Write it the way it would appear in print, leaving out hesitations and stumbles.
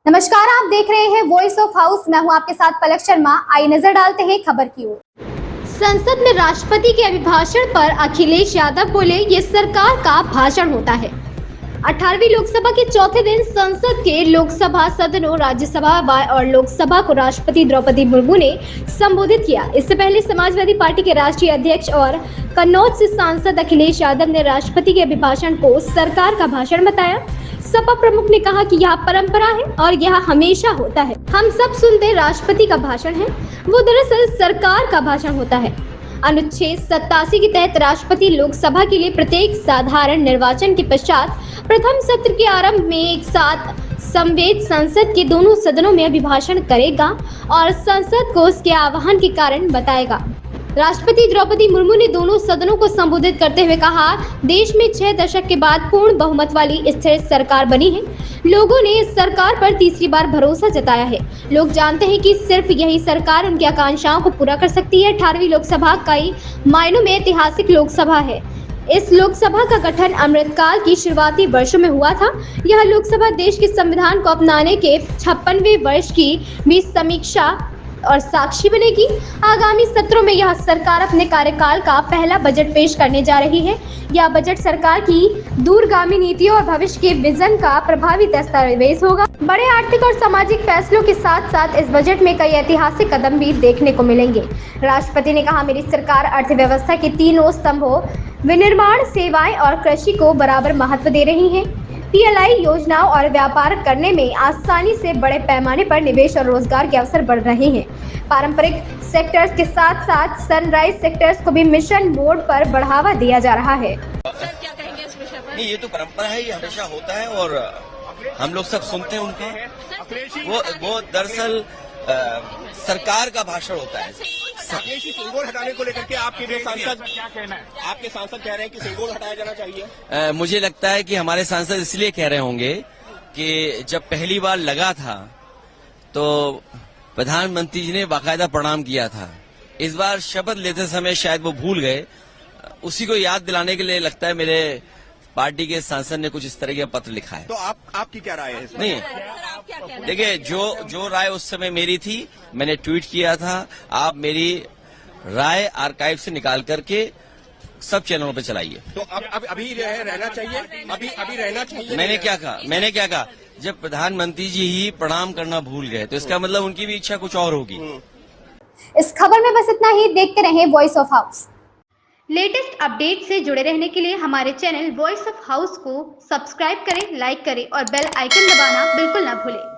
नमस्कार, आप देख रहे हैं वॉइस ऑफ हाउस। मैं हूं आपके साथ पलक शर्मा। आइए नजर डालते हैं खबर की ओर। संसद में राष्ट्रपति के अभिभाषण पर अखिलेश यादव बोले, ये सरकार का भाषण होता है। 18वीं लोकसभा के चौथे दिन संसद के लोकसभा सदनों, राज्यसभा और लोकसभा को राष्ट्रपति द्रौपदी मुर्मू ने संबोधित किया। इससे पहले समाजवादी पार्टी के राष्ट्रीय अध्यक्ष और कन्नौज से सांसद अखिलेश यादव ने राष्ट्रपति के अभिभाषण को सरकार का भाषण बताया। सपा प्रमुख ने कहा कि यह परंपरा है और यह हमेशा होता है। हम सब सुनते राष्ट्रपति का भाषण है, वो दरअसल सरकार का भाषण होता है। अनुच्छेद 87 के तहत राष्ट्रपति लोकसभा के लिए प्रत्येक साधारण निर्वाचन के पश्चात प्रथम सत्र के आरंभ में एक साथ संवेद संसद के दोनों सदनों में अभिभाषण करेगा और संसद को उसके आह्वान के कारण बताएगा। राष्ट्रपति द्रौपदी मुर्मू ने दोनों सदनों को संबोधित करते हुए कहा, देश में 6 दशक के बाद पूर्ण बहुमत वाली स्थिर सरकार बनी है। लोगों ने इस सरकार पर तीसरी बार भरोसा जताया है। लोग जानते हैं कि सिर्फ यही सरकार उनकी आकांक्षाओं को पूरा कर सकती है। 18वीं लोकसभा कई मायनों में ऐतिहासिक लोकसभा है। इस लोकसभा का गठन अमृतकाल की शुरुआती वर्षों में हुआ था। यह लोकसभा देश के संविधान को अपनाने के 56वें वर्ष की भी समीक्षा और साक्षी बनेगी। आगामी सत्रों में यह सरकार अपने कार्यकाल का पहला बजट पेश करने जा रही है। यह बजट सरकार की दूरगामी नीतियों और भविष्य के विजन का प्रभावी दस्तावेज होगा। बड़े आर्थिक और सामाजिक फैसलों के साथ साथ इस बजट में कई ऐतिहासिक कदम भी देखने को मिलेंगे। राष्ट्रपति ने कहा, मेरी सरकार अर्थव्यवस्था के तीनों स्तंभों विनिर्माण, सेवाएं और कृषि को बराबर महत्व दे रही है। पीएलआई योजनाओं और व्यापार करने में आसानी से बड़े पैमाने पर निवेश और रोजगार के अवसर बढ़ रहे हैं। पारंपरिक सेक्टर्स के साथ साथ सनराइज सेक्टर्स को भी मिशन मोड पर बढ़ावा दिया जा रहा है। सर, क्या कहेंगे इस विषय पर? नहीं, ये तो परंपरा है, ये हमेशा होता है और हम लोग सब सुनते हैं उनका। वो दरअसल सरकार का भाषण होता है। अखिलेश जी, सिंगोल हटाने को लेकर के आपके जो सांसद क्या कहना है? आपके सांसद कह रहे हैं कि सिंगोल हटाया जाना चाहिए। मुझे लगता है कि हमारे सांसद इसलिए कह रहे होंगे कि जब पहली बार लगा था तो प्रधानमंत्री जी ने बाकायदा प्रणाम किया था। इस बार शपथ लेते समय शायद वो भूल गए। उसी को याद दिलाने के लिए लगता है मेरे पार्टी के सांसद ने कुछ इस तरह का पत्र लिखा है। तो आपकी क्या राय है इसमें? नहीं, देखिए, जो राय उस समय मेरी थी, मैंने ट्वीट किया था। आप मेरी राय आर्काइव से निकाल करके सब चैनलों पे चलाइए। तो अभी रहना चाहिए, अभी रहना चाहिए। मैंने क्या कहा, जब प्रधानमंत्री जी ही प्रणाम करना भूल गए तो इसका मतलब उनकी भी इच्छा कुछ और होगी। इस खबर में बस इतना ही। देखते रहें voice of house. Latest update से जुड़े रहने के लिए हमारे चैनल वॉइस ऑफ हाउस को सब्सक्राइब करें, लाइक करें और बेल आइकन दबाना बिल्कुल ना भूलें।